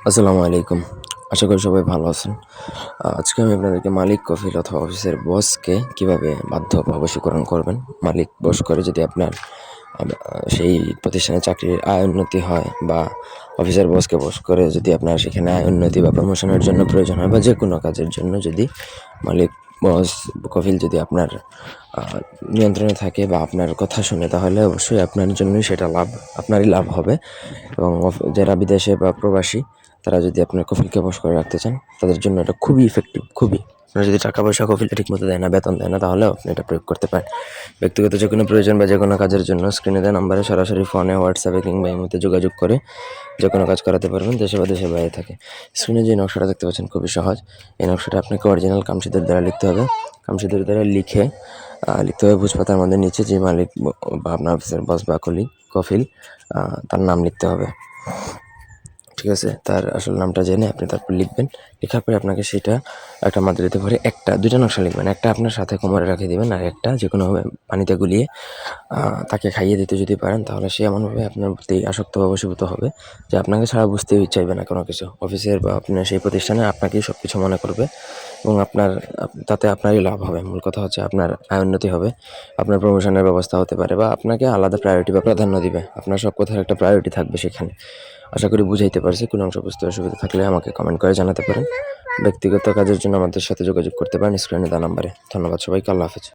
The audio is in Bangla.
আসসালামু আলাইকুম। আশা করি সবাই ভালো আছেন। আজকে আমি আপনাদেরকে মালিক, কফিল অথবা অফিসের বসকে কিভাবে বাধ্য বা বশীকরণ করবেন। মালিক বশ করে যদি আপনার সেই প্রতিষ্ঠানে চাকরির আয় উন্নতি হয়, বা অফিসের বসকে বশ করে যদি আপনার সেখানে আয় উন্নতি বা প্রমোশনের জন্য প্রয়োজন হয়, বা যেকোনো কাজের জন্য যদি মালিক, বস, কফিল যদি আপনার নিয়ন্ত্রণে থাকে বা আপনার কথা শুনে, তাহলে অবশ্যই আপনার জন্যই সেটা লাভ, আপনারই লাভ হবে। এবং যারা বিদেশে বা প্রবাসী, তারা যদি আপনার কফিলকে বশ করে রাখতে চান, তাদের জন্য এটা খুবই ইফেক্টিভ, খুবই। আপনারা যদি টাকা পয়সা কফিলটা ঠিকমতো দেয় না, বেতন দেয় না, তাহলেও আপনি এটা প্রয়োগ করতে পারেন। ব্যক্তিগত যে কোনো প্রয়োজন বা যে কোনো কাজের জন্য স্ক্রিনে দেওয়া নাম্বারে সরাসরি ফোনে, হোয়াটসঅ্যাপে কিংবা ইমোতে যোগাযোগ করে যে কোনো কাজ করাতে পারবেন, দেশে বা দেশের বাইরে থাকে। স্ক্রিনে যে নকশাটা দেখতে পাচ্ছেন খুবই সহজ। এই নকশাটা আপনাকে অরিজিনাল কামশিদের দ্বারা লিখতে হবে। কামশিদের দ্বারা লিখতে হবে ভোজপাতার মধ্যে নিচে যে মালিক বা আপনার অফিসের বস বা কফিল, তার নাম লিখতে হবে। ঠিক আছে? তার আসল নামটা জেনে আপনি তারপর লিখবেন। লেখার পরে আপনাকে সেটা একটা মাদুরিতে ভরে দুইটা নকশা লিখবেন। একটা আপনার সাথে কোমরে রেখে দিবেন, আর একটা যেকোনোভাবে পানিতে গুলিয়ে তাকে খাইয়ে দিতে যদি পারেন, তাহলে সে এমনভাবে আপনার প্রতি আসক্ত বা বশীভূত হবে যে আপনাকে ছাড়া বুঝতেই চাইবে না কোনো কিছু। অফিসের বা আপনার সেই প্রতিষ্ঠানে আপনাকেই সবকিছু মনে করবে, এবং তাতে আপনারই লাভ হবে। মূল কথা হচ্ছে আপনার আয় উন্নতি হবে, আপনার প্রমোশনের ব্যবস্থা হতে পারে, বা আপনাকে আলাদা প্রায়োরিটি বা প্রাধান্য দিবে। আপনার সব কথার একটা প্রায়োরিটি থাকবে সেখানে। আশা করি বুঝাইতে পারছি। কোনো অংশ বুঝতে অসুবিধা থাকলে আমাকে কমেন্ট করে জানাতে পারেন। ব্যক্তিগত কাজের জন্য আমাদের সাথে যোগাযোগ করতে পারেন স্ক্রিনে দেওয়া নাম্বারে। ধন্যবাদ সবাইকে। আল্লাহ হাফেজ।